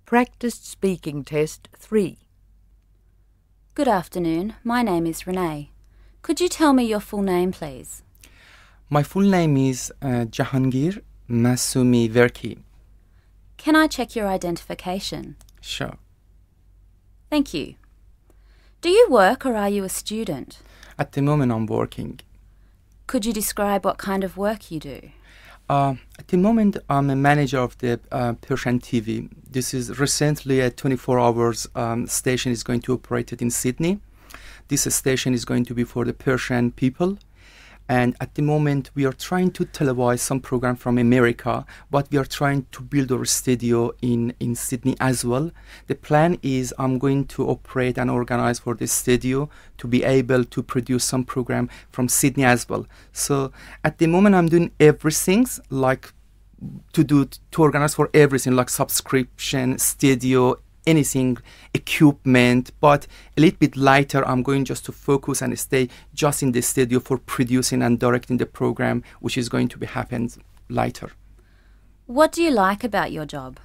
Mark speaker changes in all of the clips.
Speaker 1: Practice Speaking Test 3.
Speaker 2: Good afternoon. My name is Renee. Could you tell me your full name, please?
Speaker 3: My full name is Jahangir Masumi Verki.
Speaker 2: Can I check your identification?
Speaker 3: Sure.
Speaker 2: Thank you. Do you work or are you a student?
Speaker 3: At the moment I'm working.
Speaker 2: Could you describe what kind of work you do?
Speaker 3: At the moment I'm a manager of the Persian TV. This is recently a 24 hours station is going to operate it in Sydney. This station is going to be for the Persian people. And at the moment, we are trying to televise some program from America, but we are trying to build our studio in Sydney as well. The plan is I'm going to operate and organize for this studio to be able to produce some program from Sydney as well. So at the moment, I'm doing everything like to organize for everything like subscription, studio, anything, equipment, but a little bit later I'm going just to focus and stay just in the studio for producing and directing the program, which is going to be happened later.
Speaker 2: What do you like about your job?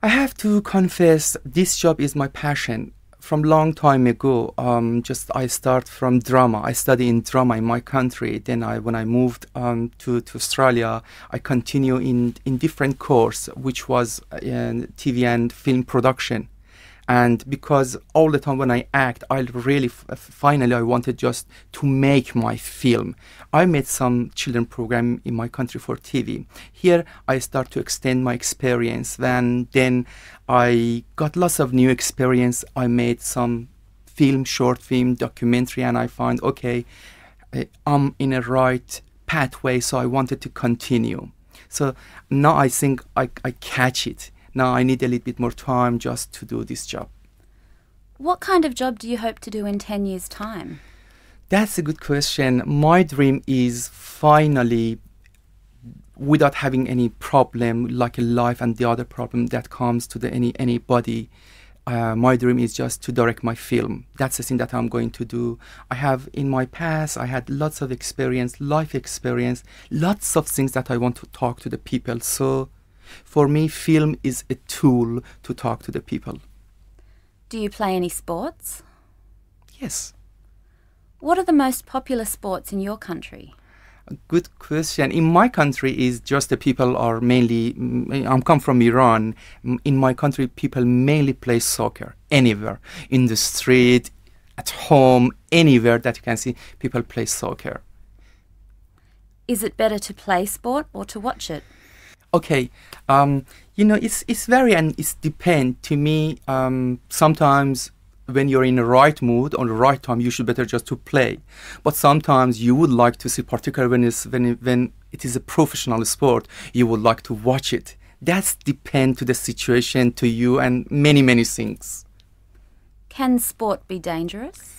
Speaker 3: I have to confess, this job is my passion. From long time ago, I start from drama. I study in drama in my country. Then when I moved to Australia, I continue in different course, which was TV and film production. And because all the time when I act, I really finally I wanted just to make my film. I made some children program in my country for TV. Here I start to extend my experience. Then I got lots of new experience. I made some film, short film, documentary, and I find okay, I'm in a right pathway. So I wanted to continue. So now I think I catch it. Now I need a little bit more time just to do this job.
Speaker 2: What kind of job do you hope to do in 10 years' time?
Speaker 3: That's a good question. My dream is finally, without having any problem like a life and the other problem that comes to anybody, my dream is just to direct my film. That's the thing that I'm going to do. I have in my past, I had lots of experience, life experience, lots of things that I want to talk to the people. So for me, film is a tool to talk to the people.
Speaker 2: Do you play any sports?
Speaker 3: Yes.
Speaker 2: What are the most popular sports in your country?
Speaker 3: A good question. In my country, is just the people are mainly. I'm come from Iran. In my country, people mainly play soccer anywhere in the street, at home, anywhere that you can see people play soccer.
Speaker 2: Is it better to play sport or to watch it?
Speaker 3: Okay, it's very and it's depend to me. Sometimes when you're in the right mood or the right time, you should better just to play. But sometimes you would like to see, particularly when it is a professional sport, you would like to watch it. That's depend to the situation, to you, and many things.
Speaker 2: Can sport be dangerous?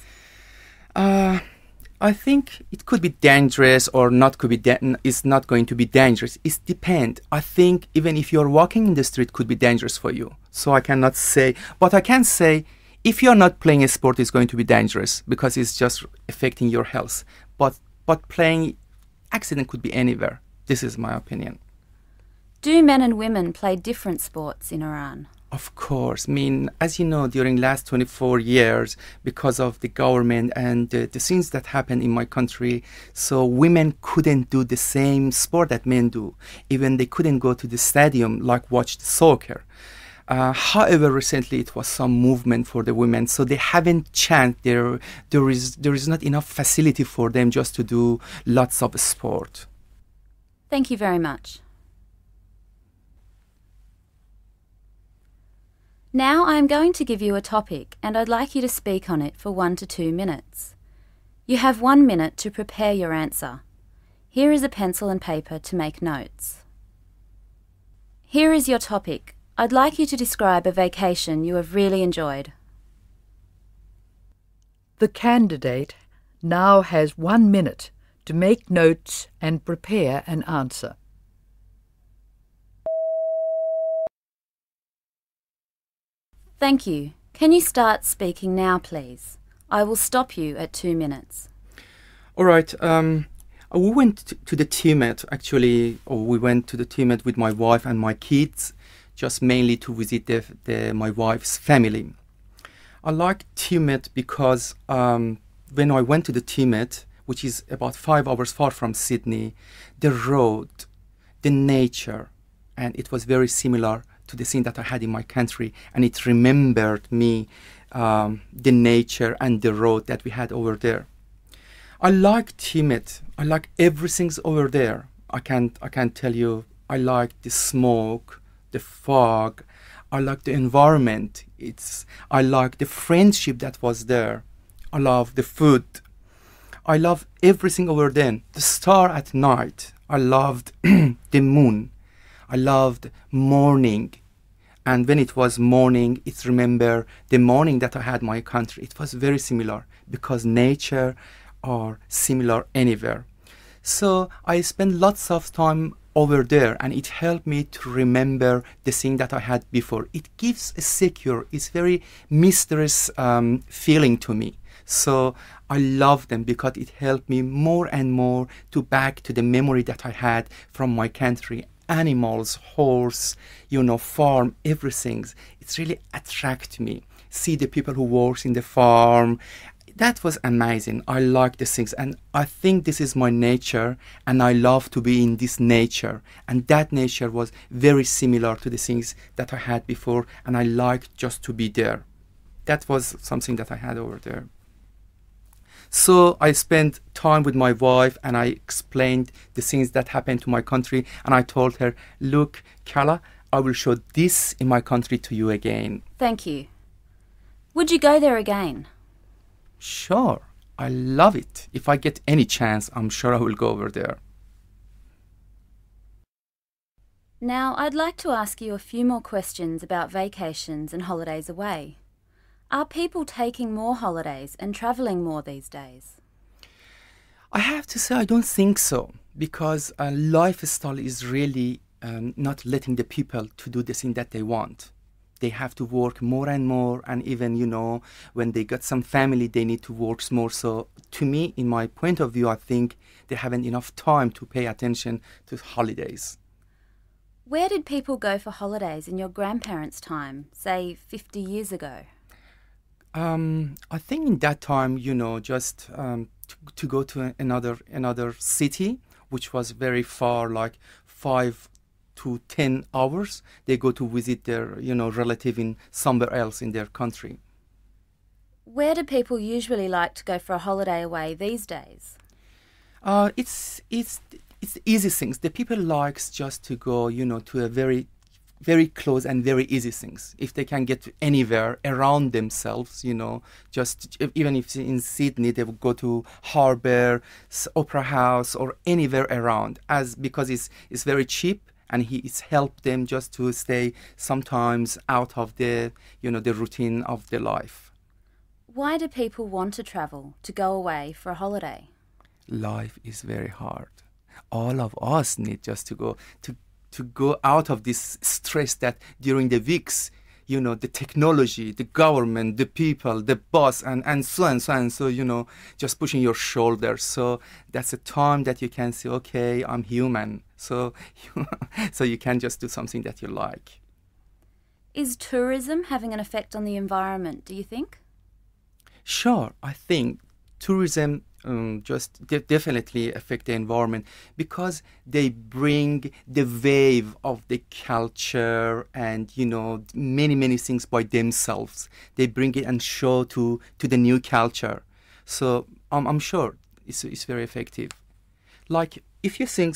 Speaker 3: I think it could be dangerous or not. It's not going to be dangerous. It depends. I think even if you're walking in the street, it could be dangerous for you. So I cannot say, but I can say if you're not playing a sport, it's going to be dangerous because it's just affecting your health. But playing accident could be anywhere. This is my opinion.
Speaker 2: Do men and women play different sports in Iran?
Speaker 3: Of course. I mean, as you know, during last 24 years, because of the government and the things that happened in my country, so women couldn't do the same sport that men do. Even they couldn't go to the stadium like watch the soccer. However, recently it was some movement for the women, so they haven't chance. There is not enough facility for them just to do lots of sport.
Speaker 2: Thank you very much. Now I am going to give you a topic and I'd like you to speak on it for 1 to 2 minutes. You have 1 minute to prepare your answer. Here is a pencil and paper to make notes. Here is your topic. I'd like you to describe a vacation you have really enjoyed.
Speaker 1: The candidate now has 1 minute to make notes and prepare an answer.
Speaker 2: Thank you. Can you start speaking now, please? I will stop you at 2 minutes.
Speaker 3: All right. We went to the Tibet, actually, or we went to the Tibet with my wife and my kids just mainly to visit my wife's family. I like Tibet because when I went to the Tibet, which is about 5 hours far from Sydney, the road, the nature, and it was very similar to the scene that I had in my country, and it remembered me the nature and the road that we had over there. I like Tibet. I like everything's over there. I can tell you, I like the smoke, the fog. I like the environment. I like the friendship that was there. I love the food. I love everything over there. The star at night. I loved the moon. I loved morning. And when it was morning, it's remember the morning that I had my country. It was very similar because nature are similar anywhere. So I spent lots of time over there, and it helped me to remember the thing that I had before. It gives a secure, it's very mysterious feeling to me. So I love them because it helped me more and more to back to the memory that I had from my country. Animals, horse, farm, everything. It's really attract me. See the people who works in the farm. That was amazing. I like the things, and I think this is my nature, and I love to be in this nature. And that nature was very similar to the things that I had before, and I liked just to be there. That was something that I had over there. So I spent time with my wife, and I explained the things that happened to my country, and I told her, look, Kala, I will show this in my country to you again.
Speaker 2: Thank you. Would you go there again?
Speaker 3: Sure, I love it. If I get any chance, I'm sure I will go over there.
Speaker 2: Now, I'd like to ask you a few more questions about vacations and holidays away. Are people taking more holidays and travelling more these days?
Speaker 3: I have to say I don't think so, because lifestyle is really not letting the people to do the thing that they want. They have to work more and more, and even, when they got some family, they need to work more. So to me, in my point of view, I think they haven't enough time to pay attention to holidays.
Speaker 2: Where did people go for holidays in your grandparents' time, say 50 years ago?
Speaker 3: I think in that time, just to go to another city, which was very far, like 5 to 10 hours, they go to visit their, relative in somewhere else in their country.
Speaker 2: Where do people usually like to go for a holiday away these days?
Speaker 3: It's easy things. The people likes just to go, to a very, very close and very easy things. If they can get to anywhere around themselves, just even if in Sydney, they would go to Harbour, Opera House, or anywhere around, because it's very cheap. And it's helped them just to stay sometimes out of the routine of their life.
Speaker 2: Why do people want to travel, to go away for a holiday?
Speaker 3: Life is very hard. All of us need just to go out of this stress that during the weeks, the technology, the government, the people, the boss, and so and so and so, just pushing your shoulders. So that's a time that you can say, okay, I'm human. So, so you can just do something that you like.
Speaker 2: Is tourism having an effect on the environment, do you think?
Speaker 3: Sure, I think tourism definitely affect the environment, because they bring the wave of the culture and many things by themselves. They bring it and show to the new culture. So I'm sure it's very effective. Like if you think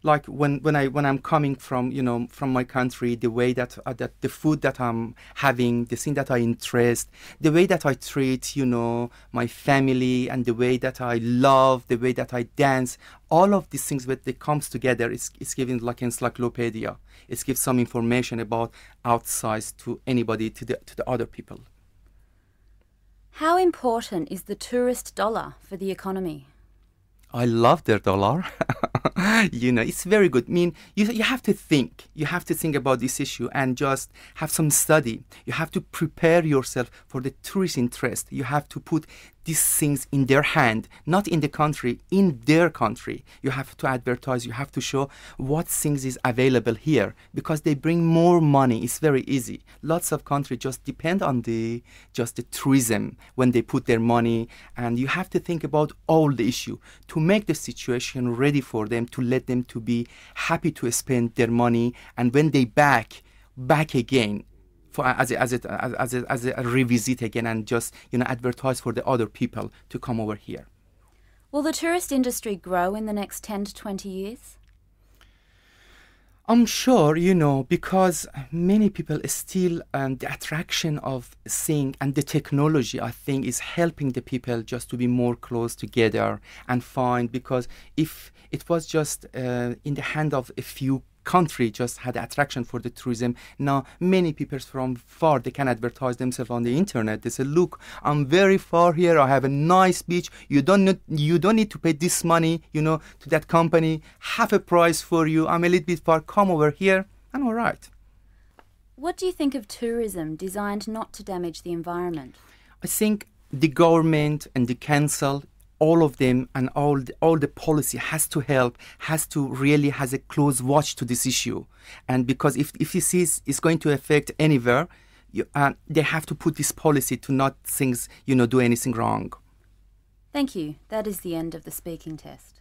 Speaker 3: like when I'm coming from from my country, the way that the food that I'm having, the thing that I interest, the way that I treat my family, and the way that I love, the way that I dance, all of these things, when they comes together, it's giving like encyclopedia. It gives some information about outside to anybody, to the other people.
Speaker 2: How important is the tourist dollar for the economy?
Speaker 3: I love their dollar. It's very good. I mean, you have to think. You have to think about this issue and just have some study. You have to prepare yourself for the tourist interest. You have to put these things in their hand, not in the country, in their country. You have to advertise. You have to show what things is available here because they bring more money. It's very easy. Lots of countries just depend on the tourism when they put their money, and you have to think about all the issue to make the situation ready for them, to let them to be happy to spend their money, and when they back again for as a revisit again, and just advertise for the other people to come over here.
Speaker 2: Will the tourist industry grow in the next 10 to 20 years?
Speaker 3: I'm sure, because many people still, the attraction of seeing and the technology, I think, is helping the people just to be more close together and find, because if it was just in the hand of a few country just had attraction for the tourism. Now many people from far, they can advertise themselves on the internet. They say, look, I'm very far here, I have a nice beach, you don't need to pay this money to that company, half a price for you, I'm a little bit far, come over here, and all right.
Speaker 2: What do you think of tourism designed not to damage the environment?
Speaker 3: I think the government and the council, all of them, and all the policy has to help, has a close watch to this issue. And because if he sees it's going to affect anywhere, they have to put this policy to not do anything wrong.
Speaker 2: Thank you. That is the end of the speaking test.